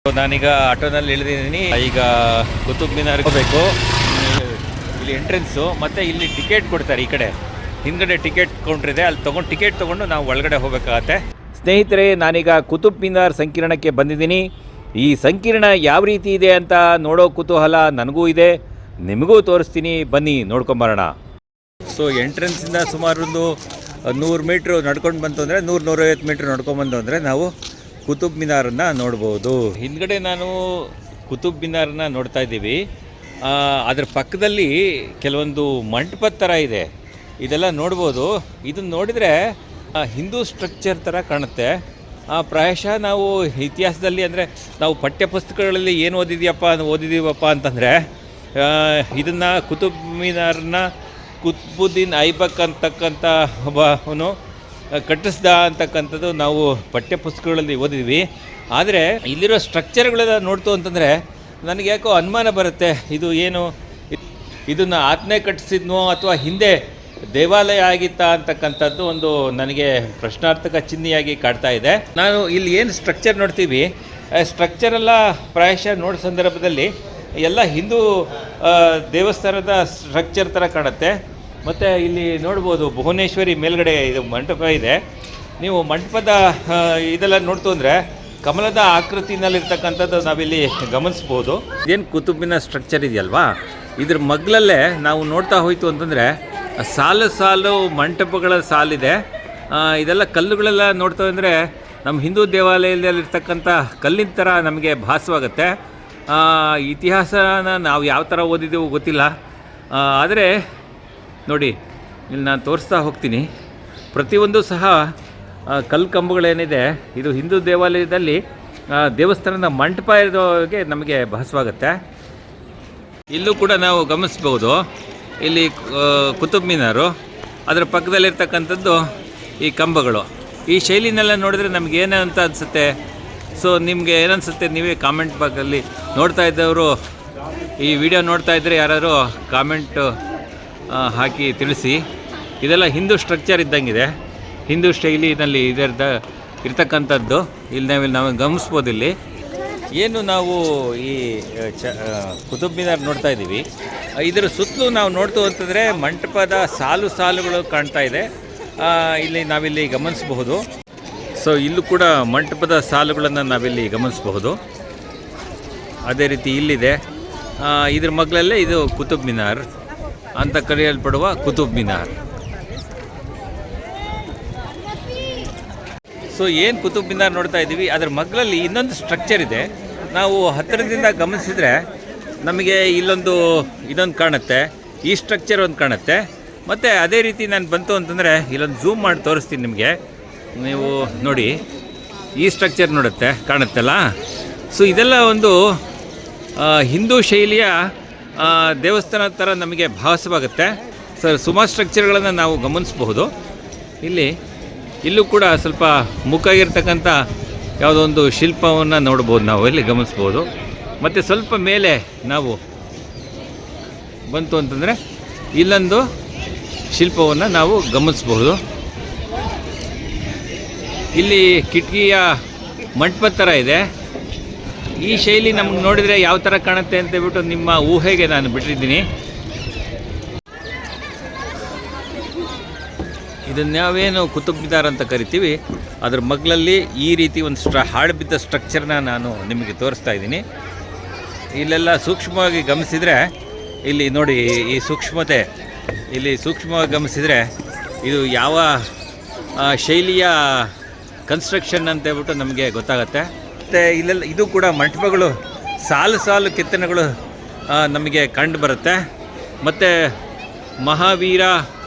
ನಾನೀಗ ಆಟೋನಲ್ಲಿ ಇಳಿದಿದ್ದೀನಿ. ಈಗ ಕುತುಬ್ ಮಿನಾರ್ ಹೋಗಬೇಕು. ಇಲ್ಲಿ ಎಂಟ್ರೆನ್ಸು ಮತ್ತು ಇಲ್ಲಿ ಟಿಕೆಟ್ ಕೊಡ್ತಾರೆ. ಈ ಕಡೆ ಹಿಂದ್ಗಡೆ ಟಿಕೆಟ್ ಕೌಂಟ್ರ್ ಇದೆ, ಅಲ್ಲಿ ತೊಗೊಂಡು ಟಿಕೆಟ್ ತೊಗೊಂಡು ನಾವು ಒಳಗಡೆ ಹೋಗಬೇಕಾಗತ್ತೆ. ಸ್ನೇಹಿತರೆ, ನಾನೀಗ ಕುತುಬ್ ಮಿನಾರ್ ಸಂಕೀರ್ಣಕ್ಕೆ ಬಂದಿದ್ದೀನಿ. ಈ ಸಂಕೀರ್ಣ ಯಾವ ರೀತಿ ಇದೆ ಅಂತ ನೋಡೋ ಕುತೂಹಲ ನನಗೂ ಇದೆ, ನಿಮಗೂ ತೋರಿಸ್ತೀನಿ. ಬನ್ನಿ ನೋಡ್ಕೊಂಬರೋಣ. ಸೊ ಎಂಟ್ರೆನ್ಸಿಂದ ಸುಮಾರು ಒಂದು 100 ಮೀಟ್ರ್ ನಡ್ಕೊಂಡು ಬಂತು ಅಂದರೆ 100-150 ಮೀಟ್ರ್ ನಡ್ಕೊಂಬಂದು ಅಂದರೆ ನಾವು ಕುತುಬ್ ಮಿನಾರನ್ನು ನೋಡ್ಬೋದು. ಹಿಂದ್ಗಡೆ ನಾನು ಕುತುಬ್ ಮಿನಾರನ್ನ ನೋಡ್ತಾ ಇದ್ದೀವಿ. ಅದರ ಪಕ್ಕದಲ್ಲಿ ಕೆಲವೊಂದು ಮಂಟಪದ ಥರ ಇದೆ, ಇದೆಲ್ಲ ನೋಡ್ಬೋದು. ಇದನ್ನು ನೋಡಿದರೆ ಹಿಂದೂ ಸ್ಟ್ರಕ್ಚರ್ ಥರ ಕಾಣುತ್ತೆ. ಪ್ರಾಯಶಃ ನಾವು ಇತಿಹಾಸದಲ್ಲಿ ಅಂದರೆ ನಾವು ಪಠ್ಯಪುಸ್ತಕಗಳಲ್ಲಿ ಏನು ಓದಿದ್ದೀವಪ್ಪ ಅಂತಂದರೆ ಇದನ್ನು ಕುತುಬ್ ಮಿನಾರನ್ನ ಕುತ್ಬುದ್ದೀನ್ ಐಬಕ್ ಅಂತಕ್ಕಂಥ ಒಬ್ಬನು ಕಟ್ಟಿಸ್ದ ಅಂತಕ್ಕಂಥದ್ದು ನಾವು ಪಠ್ಯಪುಸ್ತಕಗಳಲ್ಲಿ ಓದಿದ್ವಿ. ಆದರೆ ಇಲ್ಲಿರೋ ಸ್ಟ್ರಕ್ಚರ್ಗಳೆಲ್ಲ ನೋಡ್ತು ಅಂತಂದರೆ ನನಗೆ ಯಾಕೋ ಅನುಮಾನ ಬರುತ್ತೆ, ಇದು ಏನು ಇದನ್ನು ಆತನೇ ಕಟ್ಟಿಸಿದ್ನೋ ಅಥವಾ ಹಿಂದೆ ದೇವಾಲಯ ಆಗಿತ್ತಾ ಅಂತಕ್ಕಂಥದ್ದು ಒಂದು ನನಗೆ ಪ್ರಶ್ನಾರ್ಥಕ ಚಿಹ್ನೆಯಾಗಿ ಕಾಡ್ತಾ ಇದೆ. ನಾನು ಇಲ್ಲಿ ಏನು ಸ್ಟ್ರಕ್ಚರ್ ನೋಡ್ತೀವಿ, ಸ್ಟ್ರಕ್ಚರೆಲ್ಲ ಪ್ರಾಯಶಃ ನೋಡೋ ಸಂದರ್ಭದಲ್ಲಿ ಎಲ್ಲ ಹಿಂದೂ ದೇವಸ್ಥಾನದ ಸ್ಟ್ರಕ್ಚರ್ ಥರ ಕಾಣುತ್ತೆ. ಮತ್ತು ಇಲ್ಲಿ ನೋಡ್ಬೋದು ಭುವನೇಶ್ವರಿ ಮೇಲ್ಗಡೆ ಇದು ಮಂಟಪ ಇದೆ. ನೀವು ಮಂಟಪದ ಇದೆಲ್ಲ ನೋಡ್ತು ಅಂದರೆ ಕಮಲದ ಆಕೃತಿನಲ್ಲಿರ್ತಕ್ಕಂಥದ್ದು ನಾವಿಲ್ಲಿ ಗಮನಿಸ್ಬೋದು. ಏನು ಕುತುಬಿನ ಸ್ಟ್ರಕ್ಚರ್ ಇದೆಯಲ್ವಾ, ಇದ್ರ ಮಗ್ಲಲ್ಲೇ ನಾವು ನೋಡ್ತಾ ಹೋಯ್ತು ಅಂತಂದರೆ ಸಾಲು ಮಂಟಪಗಳ ಸಾಲಿದೆ. ಇದೆಲ್ಲ ಕಲ್ಲುಗಳೆಲ್ಲ ನೋಡ್ತಾ ಅಂದರೆ ನಮ್ಮ ಹಿಂದೂ ದೇವಾಲಯದಲ್ಲಿರ್ತಕ್ಕಂಥ ಕಲ್ಲಿನ ಥರ ನಮಗೆ ಭಾಸವಾಗುತ್ತೆ. ಇತಿಹಾಸನ ನಾವು ಯಾವ ಥರ ಓದಿದ್ದೀವೋ ಗೊತ್ತಿಲ್ಲ, ಆದರೆ ನೋಡಿ ಇಲ್ಲಿ ನಾನು ತೋರಿಸ್ತಾ ಹೋಗ್ತೀನಿ. ಪ್ರತಿಯೊಂದು ಸಹ ಕಲ್ಲು ಕಂಬಗಳೇನಿದೆ ಇದು ಹಿಂದೂ ದೇವಾಲಯದಲ್ಲಿ ದೇವಸ್ಥಾನದ ಮಂಟಪ ಇರೋಗೆ ನಮಗೆ ಭಾಸವಾಗುತ್ತೆ. ಇಲ್ಲೂ ಕೂಡ ನಾವು ಗಮನಿಸ್ಬೋದು, ಇಲ್ಲಿ ಕುತುಬ್ ಮಿನಾರು, ಅದರ ಪಕ್ಕದಲ್ಲಿರ್ತಕ್ಕಂಥದ್ದು ಈ ಕಂಬಗಳು. ಈ ಶೈಲಿನೆಲ್ಲ ನೋಡಿದ್ರೆ ನಮ್ಗೆ ಏನು ಅಂತ ಅನಿಸುತ್ತೆ? ಸೊ ನಿಮಗೆ ಏನನ್ಸುತ್ತೆ ನೀವೇ ಕಾಮೆಂಟ್ ಬಾಕ್ಸಲ್ಲಿ ನೋಡ್ತಾ ಇದ್ದವರು ಈ ವಿಡಿಯೋ ನೋಡ್ತಾ ಇದ್ದರೆ ಯಾರಾದರೂ ಕಾಮೆಂಟ್ ಹಾಕಿ ತಿಳಿಸಿ. ಇದೆಲ್ಲ ಹಿಂದೂ ಸ್ಟ್ರಕ್ಚರ್ ಇದ್ದಂಗಿದೆ, ಹಿಂದೂ ಶೈಲಿನಲ್ಲಿ ಇರ್ತಕ್ಕಂಥದ್ದು ಇಲ್ಲಿ ನಾವು ಗಮನಿಸ್ಬೋದು. ಇಲ್ಲಿ ಏನು ನಾವು ಈ ಕುತುಬ್ ಮಿನಾರ್ ನೋಡ್ತಾ ಇದ್ದೀವಿ, ಇದರ ಸುತ್ತಲೂ ನಾವು ನೋಡ್ತು ಅಂತಂದರೆ ಮಂಟಪದ ಸಾಲುಗಳು ಕಾಣ್ತಾ ಇದೆ, ಇಲ್ಲಿ ನಾವಿಲ್ಲಿ ಗಮನಿಸಬಹುದು. ಸೊ ಇಲ್ಲೂ ಕೂಡ ಮಂಟಪದ ಸಾಲುಗಳನ್ನು ನಾವಿಲ್ಲಿ ಗಮನಿಸಬಹುದು. ಅದೇ ರೀತಿ ಇಲ್ಲಿದೆ, ಇದ್ರ ಮಗ್ಲಲ್ಲೇ ಇದು ಕುತುಬ್ ಮಿನಾರ್ ಅಂತ ಕರೆಯಲ್ಪಡುವ ಕುತುಬ್ ಮಿನಾರ್. ಸೊ ಏನು ಕುತುಬ್ ಮಿನಾರ್ ನೋಡ್ತಾ ಇದ್ದೀವಿ, ಅದರ ಮಗ್ಲಲ್ಲಿ ಇನ್ನೊಂದು ಸ್ಟ್ರಕ್ಚರ್ ಇದೆ. ನಾವು ಹತ್ತಿರದಿಂದ ಗಮನಿಸಿದರೆ ನಮಗೆ ಇದೊಂದು ಕಾಣುತ್ತೆ, ಈ ಸ್ಟ್ರಕ್ಚರ್ ಒಂದು ಕಾಣುತ್ತೆ. ಮತ್ತು ಅದೇ ರೀತಿ ನಾನು ಬಂತು ಅಂತಂದರೆ ಇಲ್ಲೊಂದು ಝೂಮ್ ಮಾಡಿ ತೋರಿಸ್ತೀನಿ ನಿಮಗೆ. ನೀವು ನೋಡಿ, ಈ ಸ್ಟ್ರಕ್ಚರ್ ಕಾಣುತ್ತಲ್ಲ. ಸೊ ಇದೆಲ್ಲ ಒಂದು ಹಿಂದೂ ಶೈಲಿಯ ದೇವಸ್ಥಾನ ಥರ ನಮಗೆ ಭಾಸವಾಗುತ್ತೆ. ಸರ್ ಸುಮಾರು ಸ್ಟ್ರಕ್ಚರ್ಗಳನ್ನು ನಾವು ಗಮನಿಸಬಹುದು. ಇಲ್ಲೂ ಕೂಡ ಸ್ವಲ್ಪ ಮುಖಾಗಿರ್ತಕ್ಕಂಥ ಯಾವುದೋ ಒಂದು ಶಿಲ್ಪವನ್ನು ನೋಡ್ಬೋದು, ನಾವು ಇಲ್ಲಿ ಗಮನಿಸ್ಬೋದು. ಮತ್ತು ಸ್ವಲ್ಪ ಮೇಲೆ ನಾವು ಬಂತು ಅಂತಂದರೆ ಇಲ್ಲೊಂದು ಶಿಲ್ಪವನ್ನು ನಾವು ಗಮನಿಸಬಹುದು. ಇಲ್ಲಿ ಕಿಟಕಿಯ ಮಂಟಪದ ಥರ ಇದೆ. ಈ ಶೈಲಿ ನಮ್ಗೆ ನೋಡಿದರೆ ಯಾವ ಥರ ಕಾಣುತ್ತೆ ಅಂತೇಳ್ಬಿಟ್ಟು ನಿಮ್ಮ ಊಹೆಗೆ ನಾನು ಬಿಟ್ಟಿದ್ದೀನಿ. ಇದನ್ಯಾವೇನು ಕುತುಬ್ ಮಿನಾರ್ ಅಂತ ಕರಿತೀವಿ, ಅದ್ರ ಮಗ್ಲಲ್ಲಿ ಈ ರೀತಿ ಒಂದು ಹಾಳು ಬಿದ್ದ ಸ್ಟ್ರಕ್ಚರ್ನ ನಾನು ನಿಮಗೆ ತೋರಿಸ್ತಾ ಇದ್ದೀನಿ. ಇಲ್ಲೆಲ್ಲ ಸೂಕ್ಷ್ಮವಾಗಿ ಗಮನಿಸಿದರೆ ಇಲ್ಲಿ ನೋಡಿ, ಈ ಸೂಕ್ಷ್ಮತೆ ಇಲ್ಲಿ ಸೂಕ್ಷ್ಮವಾಗಿ ಗಮನಿಸಿದರೆ ಇದು ಯಾವ ಶೈಲಿಯ ಕನ್ಸ್ಟ್ರಕ್ಷನ್ ಅಂತೇಳ್ಬಿಟ್ಟು ನಮಗೆ ಗೊತ್ತಾಗತ್ತೆ. ಮತ್ತು ಇಲ್ಲೆಲ್ಲ ಇದು ಕೂಡ ಮಂಟಪಗಳು ಸಾಲು ಕೆತ್ತನೆಗಳು ನಮಗೆ ಕಂಡು ಬರುತ್ತೆ. ಮತ್ತು ಮಹಾವೀರ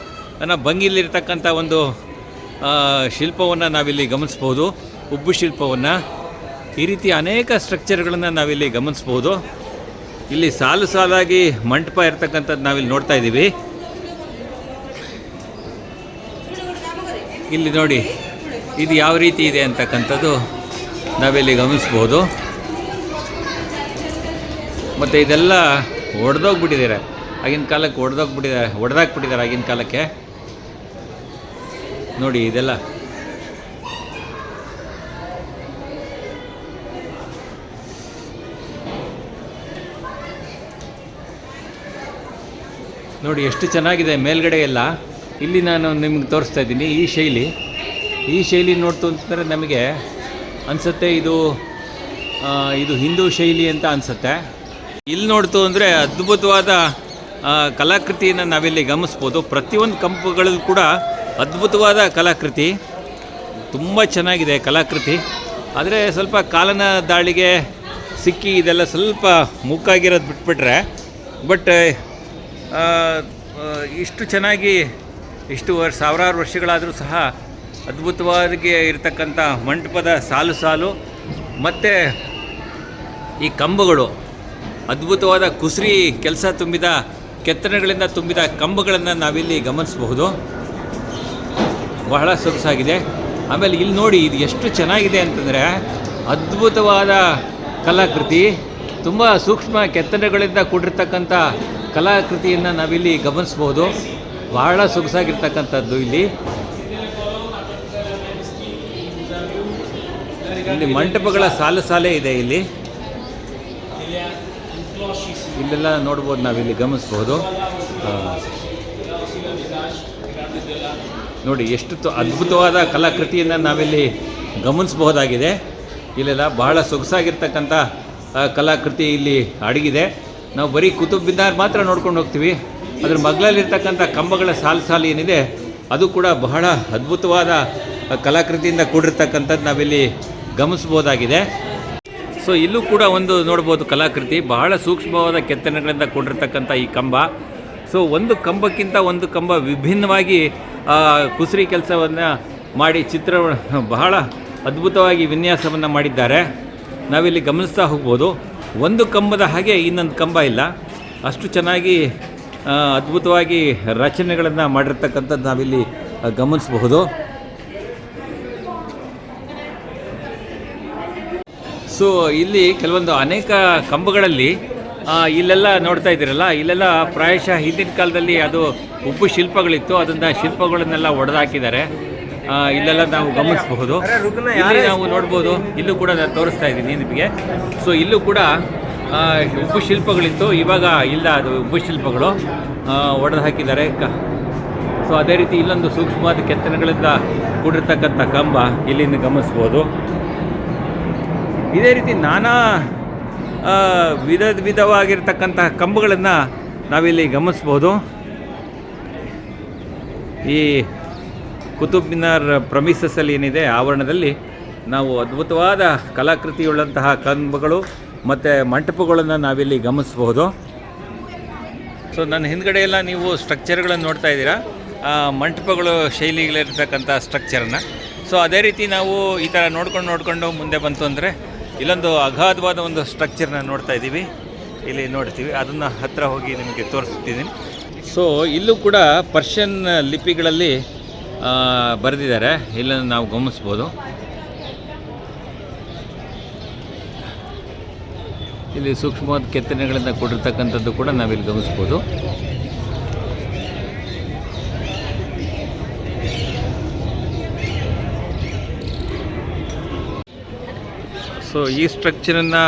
ಅನ್ನೋ ಭಂಗಿಲಿರ್ತಕ್ಕಂಥ ಒಂದು ಶಿಲ್ಪವನ್ನು ನಾವಿಲ್ಲಿ ಗಮನಿಸ್ಬೋದು, ಉಬ್ಬು ಶಿಲ್ಪವನ್ನು. ಈ ರೀತಿ ಅನೇಕ ಸ್ಟ್ರಕ್ಚರ್ಗಳನ್ನು ನಾವಿಲ್ಲಿ ಗಮನಿಸ್ಬೋದು. ಇಲ್ಲಿ ಸಾಲಾಗಿ ಮಂಟಪ ಇರ್ತಕ್ಕಂಥದ್ದು ನಾವಿಲ್ಲಿ ನೋಡ್ತಾ ಇದ್ದೀವಿ. ಇಲ್ಲಿ ನೋಡಿ, ಇದು ಯಾವ ರೀತಿ ಇದೆ ಅಂತಕ್ಕಂಥದ್ದು ನಾವಿಲ್ಲಿ ಗಮನಿಸ್ಬೋದು. ಮತ್ತು ಇದೆಲ್ಲ ಒಡೆದೋಗ್ಬಿಟ್ಟಿದ್ದಾರೆ ಆಗಿನ ಕಾಲಕ್ಕೆ, ಒಡೆದಾಕ್ಬಿಟ್ಟಿದ್ದಾರೆ ಆಗಿನ ಕಾಲಕ್ಕೆ. ನೋಡಿ ಇದೆಲ್ಲ ನೋಡಿ ಎಷ್ಟು ಚೆನ್ನಾಗಿದೆ ಮೇಲ್ಗಡೆ ಎಲ್ಲ. ಇಲ್ಲಿ ನಾನು ನಿಮ್ಗೆ ತೋರಿಸ್ತಾ ಇದ್ದೀನಿ ಈ ಶೈಲಿ ನೋಡ್ತು ಅಂತಂದರೆ ನಮಗೆ ಅನಿಸುತ್ತೆ ಇದು ಹಿಂದೂ ಶೈಲಿ ಅಂತ ಅನಿಸುತ್ತೆ. ಇಲ್ಲಿ ನೋಡ್ತು ಅಂದರೆ ಅದ್ಭುತವಾದ ಕಲಾಕೃತಿಯನ್ನು ನಾವಿಲ್ಲಿ ಗಮನಿಸ್ಬೋದು. ಪ್ರತಿಯೊಂದು ಕಂಬಗಳಲ್ಲೂ ಕೂಡ ಅದ್ಭುತವಾದ ಕಲಾಕೃತಿ, ತುಂಬ ಚೆನ್ನಾಗಿದೆ ಕಲಾಕೃತಿ. ಆದರೆ ಸ್ವಲ್ಪ ಕಾಲನ ದಾಳಿಗೆ ಸಿಕ್ಕಿ ಇದೆಲ್ಲ ಸ್ವಲ್ಪ ಮುಕ್ಕಾಗಿರೋದು ಬಿಟ್ಬಿಟ್ರೆ, ಬಟ್ ಇಷ್ಟು ಚೆನ್ನಾಗಿ ಸಾವಿರಾರು ವರ್ಷಗಳಾದರೂ ಸಹ ಅದ್ಭುತವಾಗಿ ಇರತಕ್ಕಂಥ ಮಂಟಪದ ಸಾಲು ಮತ್ತು ಈ ಕಂಬಗಳು ಅದ್ಭುತವಾದ ಕುಸುರಿ ಕೆಲಸ ತುಂಬಿದ ಕೆತ್ತನೆಗಳಿಂದ ತುಂಬಿದ ಕಂಬಗಳನ್ನು ನಾವಿಲ್ಲಿ ಗಮನಿಸಬಹುದು. ಬಹಳ ಸೊಗಸಾಗಿದೆ. ಆಮೇಲೆ ಇಲ್ಲಿ ನೋಡಿ, ಇದು ಎಷ್ಟು ಚೆನ್ನಾಗಿದೆ ಅಂತಂದರೆ ಅದ್ಭುತವಾದ ಕಲಾಕೃತಿ, ತುಂಬ ಸೂಕ್ಷ್ಮ ಕೆತ್ತನೆಗಳಿಂದ ಕೂಡಿರ್ತಕ್ಕಂಥ ಕಲಾಕೃತಿಯನ್ನು ನಾವಿಲ್ಲಿ ಗಮನಿಸ್ಬೋದು. ಬಹಳ ಸೊಗಸಾಗಿರ್ತಕ್ಕಂಥದ್ದು. ಇಲ್ಲಿ ಮಂಟಪಗಳ ಸಾಲೇ ಇದೆ. ಇಲ್ಲೆಲ್ಲ ನೋಡ್ಬೋದು, ನಾವಿಲ್ಲಿ ಗಮನಿಸ್ಬೋದು. ನೋಡಿ ಎಷ್ಟು ಅದ್ಭುತವಾದ ಕಲಾಕೃತಿಯನ್ನು ನಾವಿಲ್ಲಿ ಗಮನಿಸಬಹುದಾಗಿದೆ. ಇಲ್ಲೆಲ್ಲ ಬಹಳ ಸೊಗಸಾಗಿರ್ತಕ್ಕಂಥ ಕಲಾಕೃತಿ ಇಲ್ಲಿ ಅಡಗಿದೆ. ನಾವು ಬರೀ ಕುತುಬ್ ಮಿನಾರ್ ಮಾತ್ರ ನೋಡ್ಕೊಂಡು ಹೋಗ್ತೀವಿ. ಅದ್ರ ಮಗ್ಲಲ್ಲಿರ್ತಕ್ಕಂಥ ಕಂಬಗಳ ಸಾಲು ಏನಿದೆ ಅದು ಕೂಡ ಬಹಳ ಅದ್ಭುತವಾದ ಕಲಾಕೃತಿಯಿಂದ ಕೂಡಿರ್ತಕ್ಕಂಥದ್ದು ನಾವಿಲ್ಲಿ ಗಮನಿಸ್ಬೋದಾಗಿದೆ. ಸೊ ಇಲ್ಲೂ ಕೂಡ ಒಂದು ನೋಡ್ಬೋದು ಕಲಾಕೃತಿ, ಬಹಳ ಸೂಕ್ಷ್ಮವಾದ ಕೆತ್ತನೆಗಳಿಂದ ಕೂಡಿರ್ತಕ್ಕಂಥ ಈ ಕಂಬ. ಸೊ ಒಂದು ಕಂಬಕ್ಕಿಂತ ಒಂದು ಕಂಬ ವಿಭಿನ್ನವಾಗಿ ಕುಸುರಿ ಕೆಲಸವನ್ನು ಮಾಡಿ ಬಹಳ ಅದ್ಭುತವಾಗಿ ವಿನ್ಯಾಸವನ್ನು ಮಾಡಿದ್ದಾರೆ. ನಾವಿಲ್ಲಿ ಗಮನಿಸ್ತಾ ಹೋಗ್ಬೋದು. ಒಂದು ಕಂಬದ ಹಾಗೆ ಇನ್ನೊಂದು ಕಂಬ ಇಲ್ಲ, ಅಷ್ಟು ಚೆನ್ನಾಗಿ ಅದ್ಭುತವಾಗಿ ರಚನೆಗಳನ್ನು ಮಾಡಿರ್ತಕ್ಕಂಥದ್ದು ನಾವಿಲ್ಲಿ ಗಮನಿಸಬಹುದು. ಸೊ ಇಲ್ಲಿ ಕೆಲವೊಂದು ಅನೇಕ ಕಂಬಗಳಲ್ಲಿ ಇಲ್ಲೆಲ್ಲ ನೋಡ್ತಾ ಇದ್ದೀರಲ್ಲ, ಇಲ್ಲೆಲ್ಲ ಪ್ರಾಯಶಃ ಹಿಂದಿನ ಕಾಲದಲ್ಲಿ ಅದು ಉಬ್ಬು ಶಿಲ್ಪಗಳಿತ್ತು, ಅದನ್ನು ಶಿಲ್ಪಗಳನ್ನೆಲ್ಲ ಒಡೆದಾಕಿದ್ದಾರೆ. ಇಲ್ಲೆಲ್ಲ ನಾವು ಗಮನಿಸಬಹುದು. ಇಲ್ಲಿ ನಾವು ನೋಡ್ಬೋದು, ಇಲ್ಲೂ ಕೂಡ ನಾನು ತೋರಿಸ್ತಾ ಇದ್ದೀನಿ ನಿಮಗೆ. ಸೊ ಇಲ್ಲೂ ಕೂಡ ಉಬ್ಬು ಶಿಲ್ಪಗಳಿತ್ತು, ಇವಾಗ ಇಲ್ಲ, ಅದು ಉಬ್ಬು ಶಿಲ್ಪಗಳು ಒಡೆದು ಹಾಕಿದ್ದಾರೆ. ಸೊ ಅದೇ ರೀತಿ ಇಲ್ಲೊಂದು ಸೂಕ್ಷ್ಮವಾದ ಕೆತ್ತನೆಗಳಿಂದ ಕೂಡಿರ್ತಕ್ಕಂಥ ಕಂಬ ಇಲ್ಲಿಂದ ಗಮನಿಸ್ಬೋದು. ಇದೇ ರೀತಿ ನಾನಾ ವಿಧವಾಗಿರ್ತಕ್ಕಂತಹ ಕಂಬಗಳನ್ನು ನಾವಿಲ್ಲಿ ಗಮನಿಸ್ಬೋದು. ಈ ಕುತುಬ್ ಮಿನಾರ್ ಪ್ರಮಿಸಸ್ಸಲ್ಲಿ ಏನಿದೆ ಆವರಣದಲ್ಲಿ ನಾವು ಅದ್ಭುತವಾದ ಕಲಾಕೃತಿಯುಳ್ಳಂತಹ ಕಂಬಗಳು ಮತ್ತು ಮಂಟಪಗಳನ್ನು ನಾವಿಲ್ಲಿ ಗಮನಿಸ್ಬೋದು. ಸೊ ನನ್ನ ಹಿಂದ್ಗಡೆ ಎಲ್ಲ ನೀವು ಸ್ಟ್ರಕ್ಚರ್ಗಳನ್ನು ನೋಡ್ತಾ ಇದ್ದೀರಾ, ಮಂಟಪಗಳು ಶೈಲಿಗಳಿರ್ತಕ್ಕಂಥ ಸ್ಟ್ರಕ್ಚರನ್ನು. ಸೊ ಅದೇ ರೀತಿ ನಾವು ಈ ಥರ ನೋಡ್ಕೊಂಡು ಮುಂದೆ ಬಂತು ಅಂದರೆ ಇಲ್ಲೊಂದು ಅಗಾಧವಾದ ಒಂದು ಸ್ಟ್ರಕ್ಚರ್ನ ನೋಡ್ತಾ ಇದ್ದೀವಿ. ಇಲ್ಲಿ ನೋಡ್ತೀವಿ, ಅದನ್ನು ಹತ್ತಿರ ಹೋಗಿ ನಿಮಗೆ ತೋರಿಸ್ತಿದ್ದೀನಿ. ಸೊ ಇಲ್ಲೂ ಕೂಡ ಪರ್ಷಿಯನ್ ಲಿಪಿಗಳಲ್ಲಿ ಬರೆದಿದ್ದಾರೆ, ಇಲ್ಲನ್ನು ನಾವು ಗಮನಿಸ್ಬೋದು. ಇಲ್ಲಿ ಸೂಕ್ಷ್ಮವಾದ ಕೆತ್ತನೆಗಳಿಂದ ಕೂಡಿರ್ತಕ್ಕಂಥದ್ದು ಕೂಡ ನಾವಿಲ್ಲಿ ಗಮನಿಸ್ಬೋದು. ಸೊ ಈ ಸ್ಟ್ರಕ್ಚರನ್ನು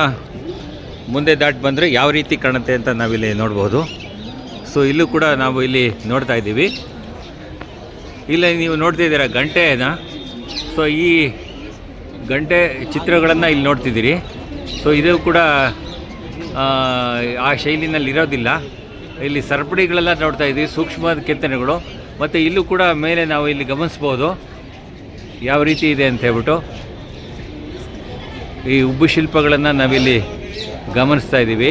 ಮುಂದೆ ದಾಟಿ ಬಂದರೆ ಯಾವ ರೀತಿ ಕಾಣುತ್ತೆ ಅಂತ ನಾವಿಲ್ಲಿ ನೋಡ್ಬೋದು. ಸೊ ಇಲ್ಲೂ ಕೂಡ ನಾವು ಇಲ್ಲಿ ನೋಡ್ತಾ ಇದ್ದೀವಿ. ಇಲ್ಲಿ ನೀವು ನೋಡ್ತಿದ್ದೀರಾ ಗಂಟೆನ. ಸೊ ಈ ಗಂಟೆ ಚಿತ್ರಗಳನ್ನು ಇಲ್ಲಿ ನೋಡ್ತಿದ್ದೀರಿ. ಸೊ ಇದು ಕೂಡ ಆ ಶೈಲಿನಲ್ಲಿ ಇರೋದಿಲ್ಲ. ಇಲ್ಲಿ ಸರಪಳಿಗಳೆಲ್ಲ ನೋಡ್ತಾ ಇದ್ದೀವಿ, ಸೂಕ್ಷ್ಮವಾದ ಕೆತ್ತನೆಗಳು. ಮತ್ತು ಇಲ್ಲೂ ಕೂಡ ಮೇಲೆ ನಾವು ಇಲ್ಲಿ ಗಮನಿಸ್ಬೋದು ಯಾವ ರೀತಿ ಇದೆ ಅಂತ ಹೇಳ್ಬಿಟ್ಟು. ಈ ಉಬ್ಬು ಶಿಲ್ಪಗಳನ್ನು ನಾವಿಲ್ಲಿ ಗಮನಿಸ್ತಾ ಇದ್ದೀವಿ.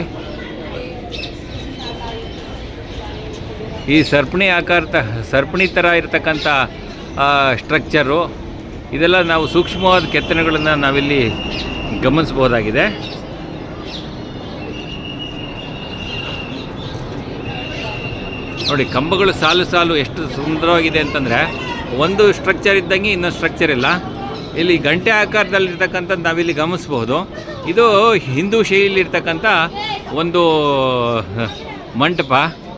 ಈ ಸರಪಣಿ ಥರ ಇರತಕ್ಕಂಥ ಸ್ಟ್ರಕ್ಚರು, ಇದೆಲ್ಲ ನಾವು ಸೂಕ್ಷ್ಮವಾದ ಕೆತ್ತನೆಗಳನ್ನು ನಾವಿಲ್ಲಿ ಗಮನಿಸ್ಬೋದಾಗಿದೆ. ನೋಡಿ, ಕಂಬಗಳು ಸಾಲು ಎಷ್ಟು ಸುಂದರವಾಗಿದೆ ಅಂತಂದರೆ, ಒಂದು ಸ್ಟ್ರಕ್ಚರ್ ಇದ್ದಂಗೆ ಇನ್ನೊಂದು ಸ್ಟ್ರಕ್ಚರ್ ಇಲ್ಲ. ಇಲ್ಲಿ ಗಂಟೆ ಆಕಾರದಲ್ಲಿರ್ತಕ್ಕಂಥದ್ದು ನಾವಿಲ್ಲಿ ಗಮನಿಸ್ಬೋದು. ಇದು ಹಿಂದೂ ಶೈಲಿರ್ತಕ್ಕಂಥ ಒಂದು ಮಂಟಪ.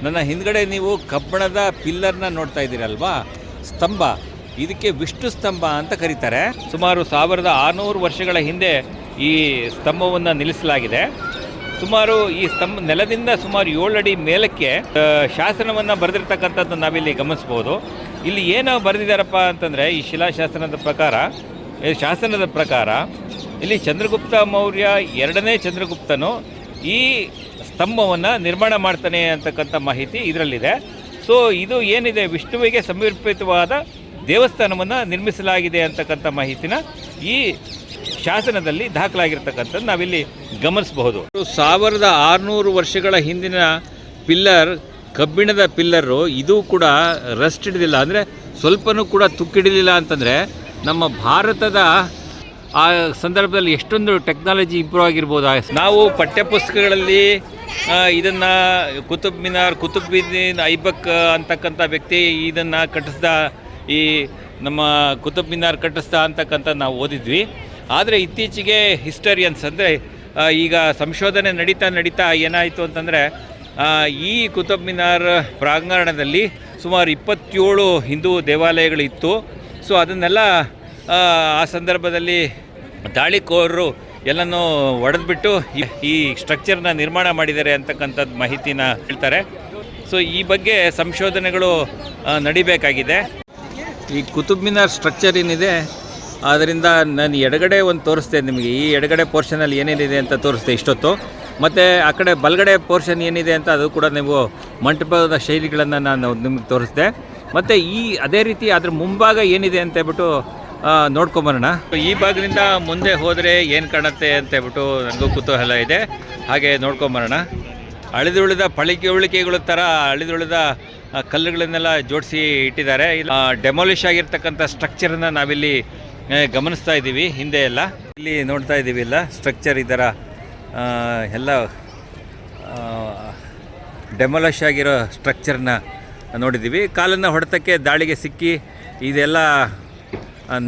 ನನ್ನ ಹಿಂದ್ಗಡೆ ನೀವು ಕಬ್ಬಣದ ಪಿಲ್ಲರ್ನ ನೋಡ್ತಾ ಇದ್ದೀರಲ್ವಾ, ಸ್ತಂಭ. ಇದಕ್ಕೆ ವಿಷ್ಣು ಸ್ತಂಭ ಅಂತ ಕರೀತಾರೆ. ಸುಮಾರು 1600 ವರ್ಷಗಳ ಹಿಂದೆ ಈ ಸ್ತಂಭವನ್ನು ನಿಲ್ಲಿಸಲಾಗಿದೆ. ಸುಮಾರು ಈ ನೆಲದಿಂದ ಸುಮಾರು 7 ಅಡಿ ಮೇಲಕ್ಕೆ ಶಾಸನವನ್ನು ಬರೆದಿರ್ತಕ್ಕಂಥದ್ದು ನಾವಿಲ್ಲಿ ಗಮನಿಸ್ಬೋದು. ಇಲ್ಲಿ ಏನು ಬರೆದಿದ್ದಾರಪ್ಪ ಅಂತಂದರೆ ಈ ಶಾಸನದ ಪ್ರಕಾರ ಇಲ್ಲಿ ಚಂದ್ರಗುಪ್ತ ಮೌರ್ಯ 2ನೇ ಚಂದ್ರಗುಪ್ತನು ಈ ಸ್ತಂಭವನ್ನು ನಿರ್ಮಾಣ ಮಾಡ್ತಾನೆ ಅಂತಕ್ಕಂಥ ಮಾಹಿತಿ ಇದರಲ್ಲಿದೆ. ಸೊ ಇದು ಏನಿದೆ, ವಿಷ್ಣುವಿಗೆ ಸಮರ್ಪಿತವಾದ ದೇವಸ್ಥಾನವನ್ನು ನಿರ್ಮಿಸಲಾಗಿದೆ ಅಂತಕ್ಕಂಥ ಮಾಹಿತಿನ ಈ ಶಾಸನದಲ್ಲಿ ದಾಖಲಾಗಿರ್ತಕ್ಕಂಥದ್ದು ನಾವಿಲ್ಲಿ ಗಮನಿಸಬಹುದು. 1600 ವರ್ಷಗಳ ಹಿಂದಿನ ಪಿಲ್ಲರ್, ಕಬ್ಬಿಣದ ಪಿಲ್ಲರು, ಇದು ಕೂಡ ರಸ್ಟ್ ಹಿಡಿದಿಲ್ಲ, ಅಂದರೆ ಸ್ವಲ್ಪನೂ ಕೂಡ ತುಕ್ಕಿಡಿಲಿಲ್ಲ ಅಂತಂದರೆ ನಮ್ಮ ಭಾರತದ ಆ ಸಂದರ್ಭದಲ್ಲಿ ಎಷ್ಟೊಂದು ಟೆಕ್ನಾಲಜಿ ಇಂಪ್ರೂವ್ ಆಗಿರ್ಬೋದು. ನಾವು ಪಠ್ಯಪುಸ್ತಕಗಳಲ್ಲಿ ಇದನ್ನು ಕುತುಬುದ್ದೀನ್ ಐಬಕ್ ಅಂತಕ್ಕಂಥ ವ್ಯಕ್ತಿ ಇದನ್ನು ಕಟ್ಟಿಸ್ದ, ಈ ನಮ್ಮ ಕುತುಬ್ ಮಿನಾರ್ ಕಟ್ಟಿಸ್ದ ಅಂತಕ್ಕಂಥ ನಾವು ಓದಿದ್ವಿ. ಆದರೆ ಇತ್ತೀಚೆಗೆ ಹಿಸ್ಟರಿಯನ್ಸ್, ಅಂದರೆ ಈಗ ಸಂಶೋಧನೆ ನಡೀತಾ ಏನಾಯಿತು ಅಂತಂದರೆ ಈ ಕುತುಬ್ ಮಿನಾರ್ ಪ್ರಾಂಗಣದಲ್ಲಿ ಸುಮಾರು 27 ಹಿಂದೂ ದೇವಾಲಯಗಳಿತ್ತು. ಸೊ ಅದನ್ನೆಲ್ಲ ಆ ಸಂದರ್ಭದಲ್ಲಿ ದಾಳಿಕೋರರು ಎಲ್ಲನೂ ಒಡೆದ್ಬಿಟ್ಟು ಈ ಸ್ಟ್ರಕ್ಚರ್ನ ನಿರ್ಮಾಣ ಮಾಡಿದ್ದಾರೆ ಅಂತಕ್ಕಂಥದ್ದು ಮಾಹಿತಿನ ಹೇಳ್ತಾರೆ. ಸೊ ಈ ಬಗ್ಗೆ ಸಂಶೋಧನೆಗಳು ನಡಿಬೇಕಾಗಿದೆ. ಈ ಕುತುಬ್ ಮಿನಾರ್ ಸ್ಟ್ರಕ್ಚರ್ ಏನಿದೆ ಅದರಿಂದ ನಾನು ಎಡಗಡೆ ಒಂದು ತೋರಿಸ್ತೇನೆ ನಿಮಗೆ. ಈ ಎಡಗಡೆ ಪೋರ್ಷನಲ್ಲಿ ಏನೇನಿದೆ ಅಂತ ತೋರಿಸ್ತೆ ಇಷ್ಟೊತ್ತು. ಮತ್ತು ಆ ಕಡೆ ಬಲಗಡೆ ಪೋರ್ಷನ್ ಏನಿದೆ ಅಂತ ಅದು ಕೂಡ ನೀವು ಮಂಟಪದ ಶೈಲಿಗಳನ್ನು ನಾನು ನಿಮಗೆ ತೋರಿಸ್ದೆ. ಮತ್ತು ಅದೇ ರೀತಿ ಅದ್ರ ಮುಂಭಾಗ ಏನಿದೆ ಅಂತ ಹೇಳ್ಬಿಟ್ಟು ನೋಡ್ಕೊಂಬರೋಣ. ಈ ಭಾಗದಿಂದ ಮುಂದೆ ಹೋದರೆ ಏನು ಕಾಣುತ್ತೆ ಅಂತ ಹೇಳ್ಬಿಟ್ಟು ನನಗೂ ಕುತೂಹಲ ಇದೆ. ಹಾಗೆ ನೋಡ್ಕೊಂಬರೋಣ. ಅಳಿದುಳಿದ ಉಳಿಕೆಗಳ ಥರ ಅಳಿದುಳಿದ ಕಲ್ಲುಗಳನ್ನೆಲ್ಲ ಜೋಡಿಸಿ ಇಟ್ಟಿದ್ದಾರೆ. ಡೆಮಾಲಿಷ್ ಆಗಿರ್ತಕ್ಕಂಥ ಸ್ಟ್ರಕ್ಚರನ್ನು ನಾವಿಲ್ಲಿ ಗಮನಿಸ್ತಾ ಇದ್ದೀವಿ. ಹಿಂದೆ ಎಲ್ಲ ಇಲ್ಲಿ ನೋಡ್ತಾ ಇದ್ದೀವಿ, ಇಲ್ಲ ಸ್ಟ್ರಕ್ಚರ್ ಈ ಥರ ಎಲ್ಲ ಡೆಮಾಲಿಷ್ ಆಗಿರೋ ಸ್ಟ್ರಕ್ಚರ್ನ ನೋಡಿದ್ದೀವಿ. ಕಾಲನ್ನು ಹೊಡೆತಕ್ಕೆ ದಾಳಿಗೆ ಸಿಕ್ಕಿ ಇದೆಲ್ಲ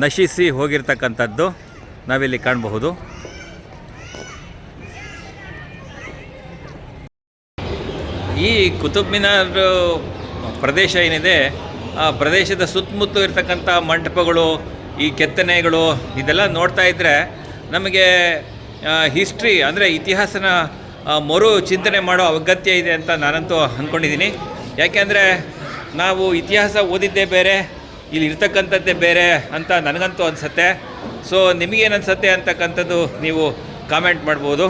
ನಶಿಸಿ ಹೋಗಿರ್ತಕ್ಕಂಥದ್ದು ನಾವಿಲ್ಲಿ ಕಾಣಬಹುದು. ಈ ಕುತುಬ್ ಮಿನಾರ್ ಪ್ರದೇಶ ಏನಿದೆ, ಆ ಪ್ರದೇಶದ ಸುತ್ತಮುತ್ತ ಇರ್ತಕ್ಕಂಥ ಮಂಟಪಗಳು, ಈ ಕೆತ್ತನೆಗಳು, ಇದೆಲ್ಲ ನೋಡ್ತಾ ಇದ್ದರೆ ನಮಗೆ ಹಿಸ್ಟ್ರಿ, ಅಂದರೆ ಇತಿಹಾಸನ ಮರು ಚಿಂತನೆ ಮಾಡೋ ಅಗತ್ಯ ಇದೆ ಅಂತ ನಾನಂತೂ ಅಂದ್ಕೊಂಡಿದ್ದೀನಿ. ಯಾಕೆಂದರೆ ನಾವು ಇತಿಹಾಸ ಓದಿದ್ದೇ ಬೇರೆ, ಇಲ್ಲಿ ಇರ್ತಕ್ಕಂಥದ್ದೇ ಬೇರೆ ಅಂತ ನನಗಂತೂ ಅನಿಸುತ್ತೆ. ಸೊ ನಿಮಗೇನು ಅನಿಸುತ್ತೆ ಅಂತಕ್ಕಂಥದ್ದು ನೀವು ಕಾಮೆಂಟ್ ಮಾಡ್ಬೋದು.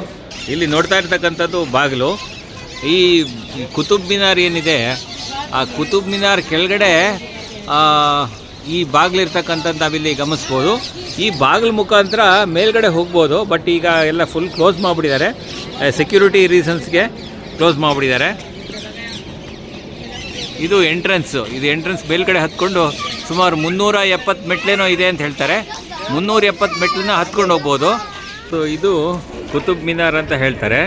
ಇಲ್ಲಿ ನೋಡ್ತಾ ಇರ್ತಕ್ಕಂಥದ್ದು ಬಾಗಿಲು. ಈ ಕುತುಬ್ ಮಿನಾರ್ ಏನಿದೆ, ಆ ಕುತುಬ್ ಮಿನಾರ್ ಕೆಳಗಡೆ ಈ ಬಾಗಿಲಿರ್ತಕ್ಕಂಥದ್ದು ನಾವಿಲ್ಲಿ ಗಮನಿಸ್ಬೋದು. ಈ ಬಾಗಿಲು ಮುಖಾಂತರ ಮೇಲ್ಗಡೆ ಹೋಗ್ಬೋದು, ಬಟ್ ಈಗ ಎಲ್ಲ ಫುಲ್ ಕ್ಲೋಸ್ ಮಾಡಿಬಿಟ್ಟಿದ್ದಾರೆ. ಸೆಕ್ಯೂರಿಟಿ ರೀಸನ್ಸ್ಗೆ ಕ್ಲೋಸ್ ಮಾಡಿಬಿಟ್ಟಿದ್ದಾರೆ. ಇದು ಎಂಟ್ರೆನ್ಸ್ ಮೇಲ್ಗಡೆ ಹತ್ಕೊಂಡು ಸುಮಾರು 370 ಮೆಟ್ಲೇನೋ ಇದೆ ಅಂತ ಹೇಳ್ತಾರೆ. 370 ಮೆಟ್ಲನ್ನ ಹತ್ಕೊಂಡು ಹೋಗ್ಬೋದು. ಸೊ ಇದು ಕುತುಬ್ ಮಿನಾರ್ ಅಂತ ಹೇಳ್ತಾರೆ.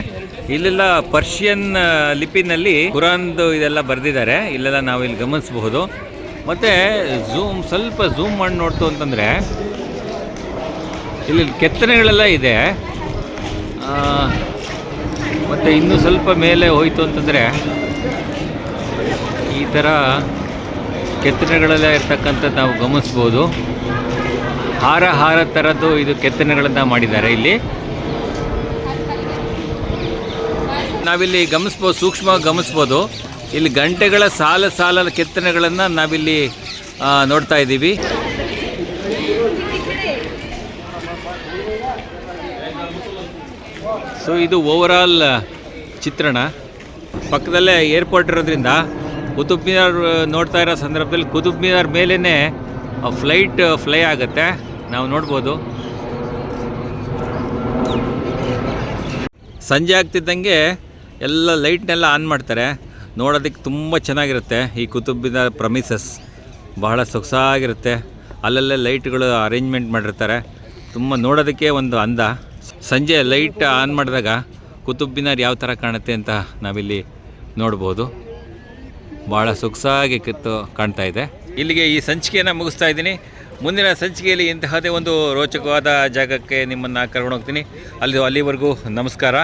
ಇಲ್ಲೆಲ್ಲ ಪರ್ಷಿಯನ್ ಲಿಪಿನಲ್ಲಿ ಕುರಾನ್ದು ಇದೆಲ್ಲ ಬರೆದಿದ್ದಾರೆ. ಇಲ್ಲೆಲ್ಲ ನಾವು ಇಲ್ಲಿ ಗಮನಿಸಬಹುದು. ಮತ್ತು ಸ್ವಲ್ಪ ಝೂಮ್ ಮಾಡಿ ನೋಡ್ತು ಅಂತಂದರೆ ಇಲ್ಲಿ ಕೆತ್ತನೆಗಳೆಲ್ಲ ಇದೆ. ಮತ್ತು ಇನ್ನೂ ಸ್ವಲ್ಪ ಮೇಲೆ ಹೋಯಿತು ಅಂತಂದರೆ ಈ ಥರ ಕೆತ್ತನೆಗಳೆಲ್ಲ ಇರ್ತಕ್ಕಂಥದ್ದು ನಾವು ಗಮನಿಸ್ಬೋದು. ಹಾರ ಥರದ್ದು ಇದು ಕೆತ್ತನೆಗಳನ್ನು ಮಾಡಿದ್ದಾರೆ. ಇಲ್ಲಿ ನಾವಿಲ್ಲಿ ಗಮನಿಸ್ಬೋದು, ಸೂಕ್ಷ್ಮವಾಗಿ ಗಮನಿಸ್ಬೋದು. ಇಲ್ಲಿ ಗಂಟೆಗಳ ಸಾಲ ಕೆತ್ತನೆಗಳನ್ನು ನಾವಿಲ್ಲಿ ನೋಡ್ತಾ ಇದ್ದೀವಿ. ಸೊ ಇದು ಓವರಾಲ್ ಚಿತ್ರಣ. ಪಕ್ಕದಲ್ಲೇ ಏರ್ಪೋರ್ಟ್ ಇರೋದ್ರಿಂದ ಕುತುಬ್ ಮಿನಾರ್ ನೋಡ್ತಾ ಇರೋ ಸಂದರ್ಭದಲ್ಲಿ ಕುತುಬ್ ಮಿನಾರ್ ಮೇಲೇ ಫ್ಲೈಟ್ ಫ್ಲೈ ಆಗುತ್ತೆ, ನಾವು ನೋಡ್ಬೋದು. ಸಂಜೆ ಆಗ್ತಿದ್ದಂಗೆ ಎಲ್ಲ ಲೈಟ್ನೆಲ್ಲ ಆನ್ ಮಾಡ್ತಾರೆ. ನೋಡೋದಕ್ಕೆ ತುಂಬ ಚೆನ್ನಾಗಿರುತ್ತೆ. ಈ ಕುತುಬ್ ಮಿನಾರ್ ಪ್ರಮಿಸಸ್ ಬಹಳ ಸೊಗಸಾಗಿರುತ್ತೆ. ಅಲ್ಲಲ್ಲೇ ಲೈಟ್ಗಳು ಅರೇಂಜ್ಮೆಂಟ್ ಮಾಡಿರ್ತಾರೆ. ತುಂಬ ನೋಡೋದಕ್ಕೆ ಒಂದು ಅಂದ. ಸಂಜೆ ಲೈಟ್ ಆನ್ ಮಾಡಿದಾಗ ಕುತುಬ್ ಮಿನಾರ್ ಯಾವ ಥರ ಕಾಣುತ್ತೆ ಅಂತ ನಾವಿಲ್ಲಿ ನೋಡ್ಬೋದು. ಭಾಳ ಸೊಗಸಾಗಿ ಕಾಣ್ತಾ ಇದೆ. ಇಲ್ಲಿಗೆ ಈ ಸಂಚಿಕೆಯನ್ನು ಮುಗಿಸ್ತಾ ಇದ್ದೀನಿ. ಮುಂದಿನ ಸಂಚಿಕೆಯಲ್ಲಿ ಇಂತಹದೇ ಒಂದು ರೋಚಕವಾದ ಜಾಗಕ್ಕೆ ನಿಮ್ಮನ್ನು ಕರ್ಕೊಂಡು ಹೋಗ್ತೀನಿ. ಅಲ್ಲಿವರೆಗೂ ನಮಸ್ಕಾರ.